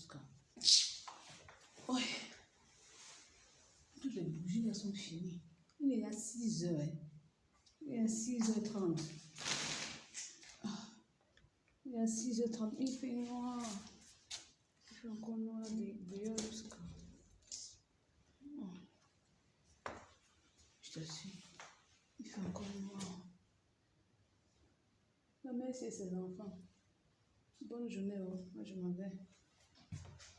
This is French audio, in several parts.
jusqu'à... Ouais. Toutes les bougies là sont finies. Il est à 6 heures. Il est à 6h30. Il est à 6h30. Il fait noir. Il fait encore noir dehors jusqu'à... Oh. Je t'assure. Il fait encore noir. La mère, c'est ses enfants. Bonne journée, oh. Moi, je m'en vais.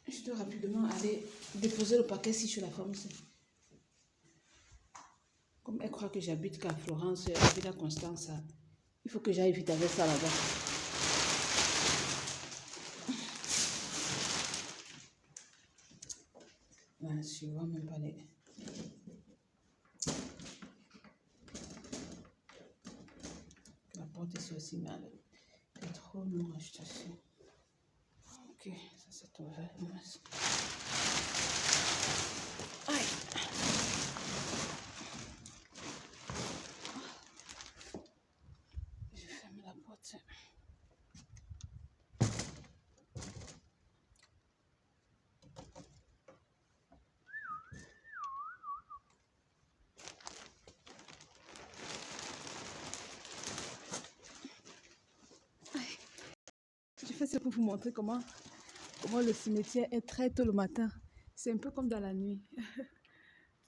Je dois rapidement aller déposer le paquet si je suis la femme aussi. Comme elle croit que j'habite qu'à Florence, elle habite à Constance, il faut que j'aille vite avec ça là-bas. Ouais, je vois même pas les... La porte est aussi mal. C'est trop noir, je t'assure. Ok, ça c'est ouvert. Aïe! Je ferme la porte. Je fais ça pour vous montrer comment le cimetière est très tôt le matin. C'est un peu comme dans la nuit.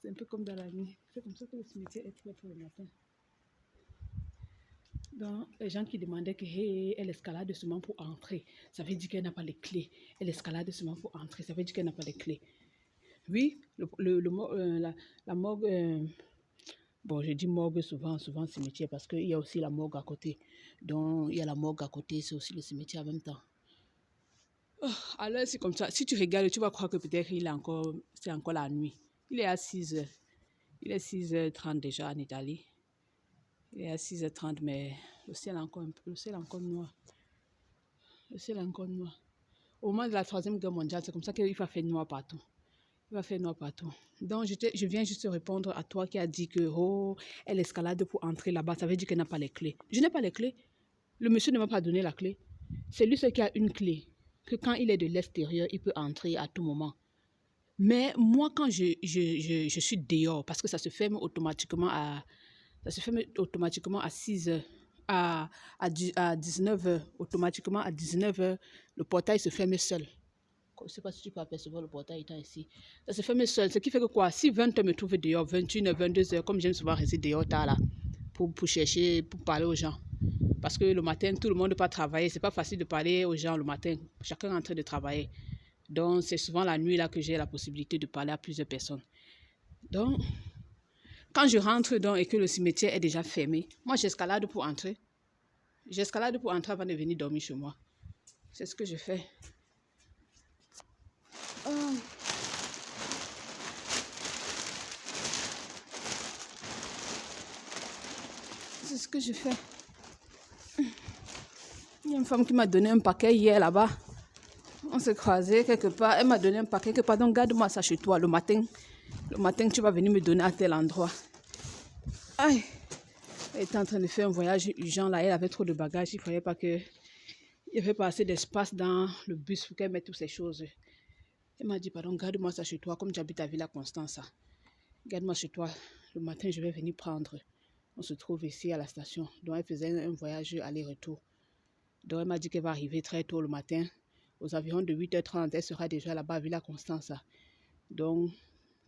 C'est un peu comme dans la nuit. C'est comme ça que le cimetière est très tôt le matin. Donc, les gens qui demandaient que hey, elle escalade seulement pour entrer, ça veut dire qu'elle n'a pas les clés. Elle escalade seulement pour entrer, ça veut dire qu'elle n'a pas les clés. Oui, la morgue, bon, je dis morgue souvent cimetière parce qu'il y a aussi la morgue à côté. Donc, il y a la morgue à côté, c'est aussi le cimetière en même temps. Oh, alors, c'est comme ça. Si tu regardes, tu vas croire que peut-être c'est encore la nuit. Il est à 6h. Il est 6h30 déjà en Italie. Il est à 6h30, mais le ciel est encore un peu, le ciel est encore noir. Le ciel est encore noir. Au moment de la Troisième Guerre mondiale, c'est comme ça qu'il va faire noir partout. Il va faire noir partout. Donc, je viens juste répondre à toi qui a dit que, oh, elle escalade pour entrer là-bas. Ça veut dire qu'elle n'a pas les clés. Je n'ai pas les clés. Le monsieur ne m'a pas donné la clé. C'est lui seul qui a une clé. Que quand il est de l'extérieur, il peut entrer à tout moment. Mais moi, quand je suis dehors, parce que ça se ferme automatiquement à 6h, à 19h. Automatiquement à 19h, le portail se ferme seul. Je ne sais pas si tu peux apercevoir le portail étant ici. Ça se ferme seul. Ce qui fait que quoi, si 20h me trouve dehors, 21h, 22h, comme j'aime souvent rester dehors tard là, pour chercher, pour parler aux gens. Parce que le matin, tout le monde ne peut pas travailler. C'est pas facile de parler aux gens le matin. Chacun est en train de travailler. Donc, c'est souvent la nuit là que j'ai la possibilité de parler à plusieurs personnes. Donc, quand je rentre donc, et que le cimetière est déjà fermé, moi, j'escalade pour entrer. J'escalade pour entrer avant de venir dormir chez moi. C'est ce que je fais. Oh. C'est ce que je fais. Il y a une femme qui m'a donné un paquet hier là-bas. On s'est croisés quelque part. Elle m'a donné un paquet quelque part. Donc, garde-moi ça chez toi le matin. Le matin, tu vas venir me donner à tel endroit. Aïe. Elle était en train de faire un voyage urgent là. Elle avait trop de bagages. Il ne fallait pas que... Il n'y avait pas assez d'espace dans le bus pour qu'elle mette toutes ces choses. Elle m'a dit, pardon, garde-moi ça chez toi. Comme tu habites à Villa Constance. Garde-moi chez toi. Le matin, je vais venir prendre. On se trouve ici à la station. Donc, elle faisait un voyage aller-retour. Donc, elle m'a dit qu'elle va arriver très tôt le matin. Aux environs de 8h30, elle sera déjà là-bas à Villa Constance. Donc,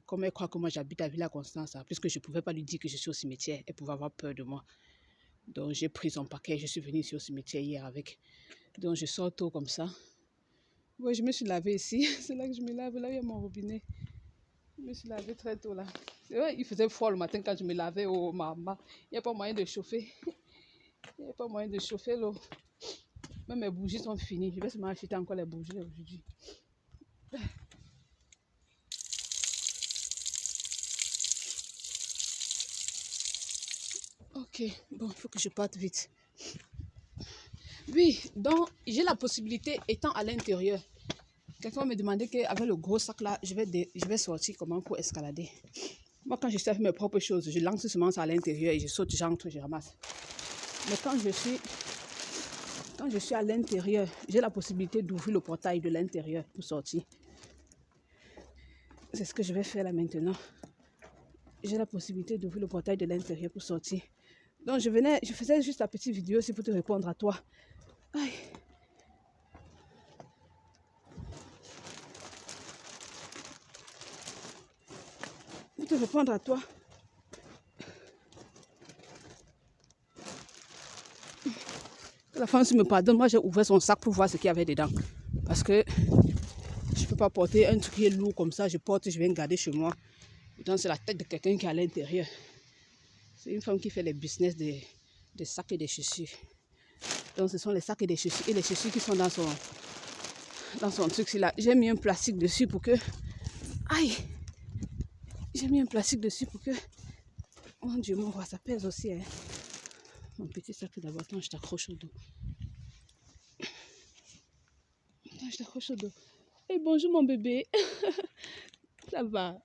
comme elle croit que moi j'habite à Villa Constance, puisque je ne pouvais pas lui dire que je suis au cimetière, elle pouvait avoir peur de moi. Donc, j'ai pris son paquet. Je suis venue ici au cimetière hier avec. Donc, je sors tôt comme ça. Oui, je me suis lavée ici. C'est là que je me lave. Là, il y a mon robinet. Je me suis lavée très tôt là. Ouais, il faisait froid le matin quand je me lavais au maman. Il n'y a pas moyen de chauffer. Il n'y a pas moyen de chauffer l'eau. Même mes bougies sont finies. Je vais seulement acheter encore les bougies aujourd'hui. Ok, bon, il faut que je parte vite. Oui, donc j'ai la possibilité, étant à l'intérieur. Quelqu'un me demandait qu'avec le gros sac là, je vais sortir comment pour escalader. Moi, quand je sais faire mes propres choses, je lance seulement ça à l'intérieur et je saute, j'entre, je ramasse. Mais quand je suis Quand je suis à l'intérieur, j'ai la possibilité d'ouvrir le portail de l'intérieur pour sortir. C'est ce que je vais faire là maintenant. J'ai la possibilité d'ouvrir le portail de l'intérieur pour sortir. Donc je faisais juste la petite vidéo aussi pour te répondre à toi. Aïe. Pour te répondre à toi. Que la femme me pardonne, moi j'ai ouvert son sac pour voir ce qu'il y avait dedans. Parce que je ne peux pas porter un truc qui est lourd comme ça, je viens garder chez moi. Donc c'est la tête de quelqu'un qui est à l'intérieur. C'est une femme qui fait les business des sacs et des chaussures. Donc ce sont les sacs et des chaussures et les chaussures qui sont dans son truc. Là. J'ai mis un plastique dessus pour que... Aïe! J'ai mis un plastique dessus pour que... Mon Dieu, mon roi, ça pèse aussi. Hein. Mon petit sac d'abord, attends, je t'accroche au dos. Attends, je t'accroche au dos. Hey, bonjour mon bébé. Ça va?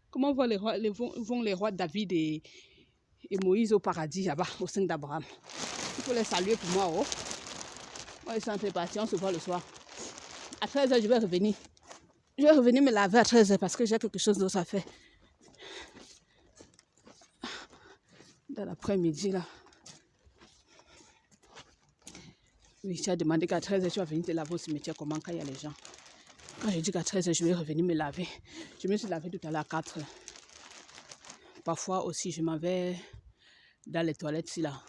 Comment vont les rois David et Moïse au paradis là-bas, au sein d'Abraham? Il faut les saluer pour moi. Oh. Moi, ils sont partis, on se voit le soir. À 13h, je vais revenir. Je vais revenir me laver à 13h parce que j'ai quelque chose d'autre à faire. Dans l'après-midi, là. Oui, tu as demandé qu'à 13h, tu vas venir te laver au cimetière. Comment quand il y a les gens? Quand je dis qu'à 13h, je vais revenir me laver. Je me suis lavé tout à l'heure à 4h. Parfois aussi, je m'en vais dans les toilettes, si là.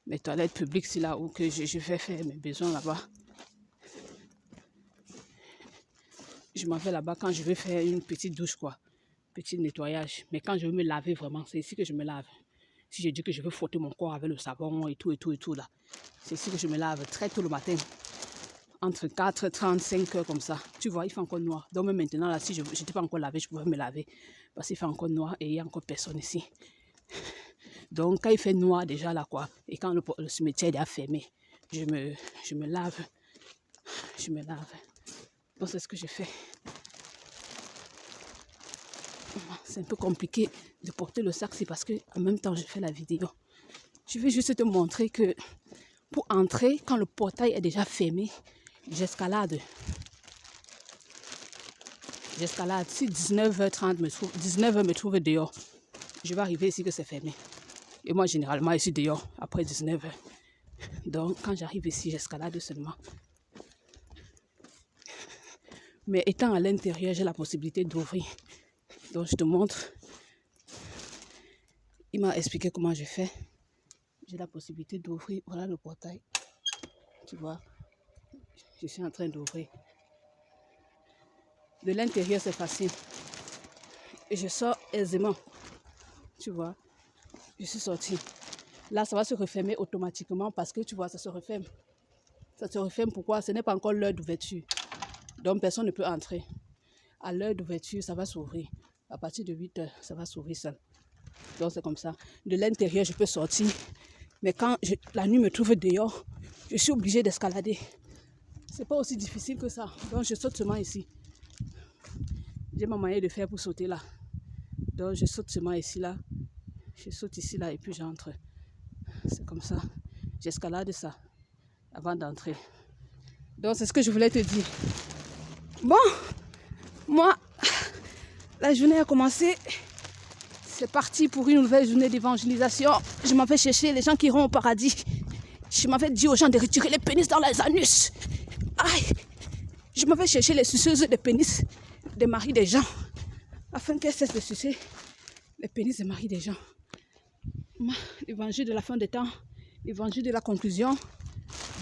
Mes toilettes publiques, si là, où que je vais faire mes besoins là-bas. Je m'en vais là-bas quand je vais faire une petite douche, quoi. Petit nettoyage. Mais quand je veux me laver vraiment, c'est ici que je me lave. Si je dis que je veux frotter mon corps avec le savon et tout là. C'est ici que je me lave très tôt le matin. Entre 4h30, 5h comme ça. Tu vois, il fait encore noir. Donc même maintenant, là, si je n'étais pas encore lavé, je pouvais me laver. Parce qu'il fait encore noir et il n'y a encore personne ici. Donc quand il fait noir déjà là, quoi. Et quand le cimetière est déjà fermé, je me lave. Je me lave. Donc c'est ce que je fais. C'est un peu compliqué de porter le sac, c'est parce que en même temps je fais la vidéo. Je vais juste te montrer que pour entrer, quand le portail est déjà fermé, j'escalade. J'escalade. Si 19h30 19h me trouve dehors, je vais arriver ici que c'est fermé. Et moi généralement je suis dehors après 19h. Donc quand j'arrive ici, j'escalade seulement. Mais étant à l'intérieur, j'ai la possibilité d'ouvrir. Donc je te montre. Il m'a expliqué comment je fais. J'ai la possibilité d'ouvrir. Voilà le portail. Tu vois. Je suis en train d'ouvrir. De l'intérieur, c'est facile. Et je sors aisément. Tu vois. Je suis sortie. Là, ça va se refermer automatiquement parce que tu vois, ça se referme. Ça se referme pourquoi? Ce n'est pas encore l'heure d'ouverture. Donc personne ne peut entrer. À l'heure d'ouverture, ça va s'ouvrir. À partir de 8h, ça va s'ouvrir seul. Donc c'est comme ça. De l'intérieur, je peux sortir. Mais quand la nuit me trouve dehors, je suis obligée d'escalader. C'est pas aussi difficile que ça. Donc je saute seulement ici. J'ai ma manière de faire pour sauter là. Donc je saute seulement ici là. Je saute ici là et puis j'entre. C'est comme ça. J'escalade ça avant d'entrer. Donc c'est ce que je voulais te dire. Bon, moi, la journée a commencé. C'est parti pour une nouvelle journée d'évangélisation. Je m'en vais chercher les gens qui iront au paradis. Je m'en vais dire aux gens de retirer les pénis dans les anus. Aïe! Je m'en vais chercher les suceuses de pénis des maris des gens. Afin qu'elles cessent de sucer les pénis des maris des gens. L'évangile de la fin des temps, l'évangile de la conclusion.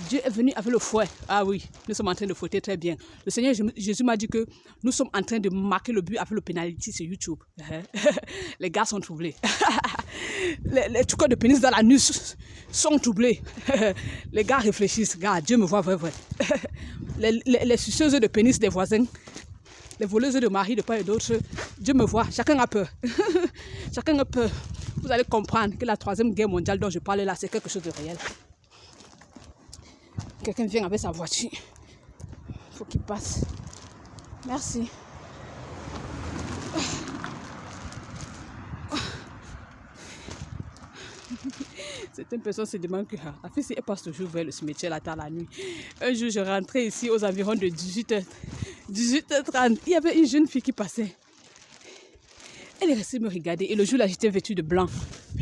Dieu est venu avec le fouet. Ah oui, nous sommes en train de fouetter très bien. Le Seigneur Jésus m'a dit que nous sommes en train de marquer le but avec le penalty sur YouTube. Les gars sont troublés. Les trucs de pénis dans l'anus sont troublés. Les gars réfléchissent. Regarde, Dieu me voit vrai, vrai. Les suceuses de pénis des voisins, les voleuses de mari de part et d'autre, Dieu me voit. Chacun a peur. Chacun a peur. Vous allez comprendre que la 3e guerre mondiale dont je parle là, c'est quelque chose de réel. Quelqu'un vient avec sa voiture. Il faut qu'il passe. Merci. Certaines personnes se demandent que la fille, si elle passe toujours vers le cimetière là tard la nuit. Un jour, je rentrais ici aux environs de 18h. 18h30, il y avait une jeune fille qui passait. Elle est restée me regarder et le jour là, j'étais vêtue de blanc.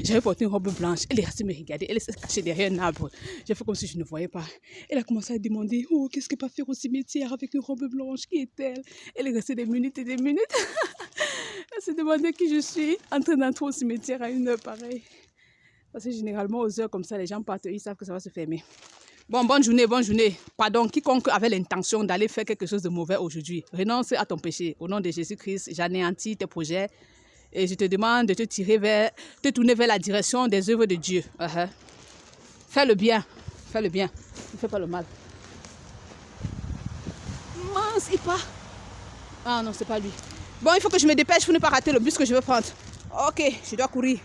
J'avais porté une robe blanche. Elle est restée me regarder. Elle s'est cachée derrière un arbre. J'ai fait comme si je ne voyais pas. Elle a commencé à demander, oh, qu'est-ce qu'elle peut faire au cimetière avec une robe blanche? Qui est-elle? Elle est restée des minutes et des minutes. Elle se demandait qui je suis en train d'entrer au cimetière à une heure pareille. Parce que généralement, aux heures comme ça, les gens partent, ils savent que ça va se fermer. Bon, bonne journée, bonne journée. Pardon, quiconque avait l'intention d'aller faire quelque chose de mauvais aujourd'hui, renonce à ton péché. Au nom de Jésus-Christ, j'anéantis tes projets et je te demande de te tourner vers la direction des œuvres de Dieu. Fais le bien, ne fais pas le mal. Mince, il part. Ah non, c'est pas lui. Bon, il faut que je me dépêche pour ne pas rater le bus que je veux prendre. Ok, je dois courir.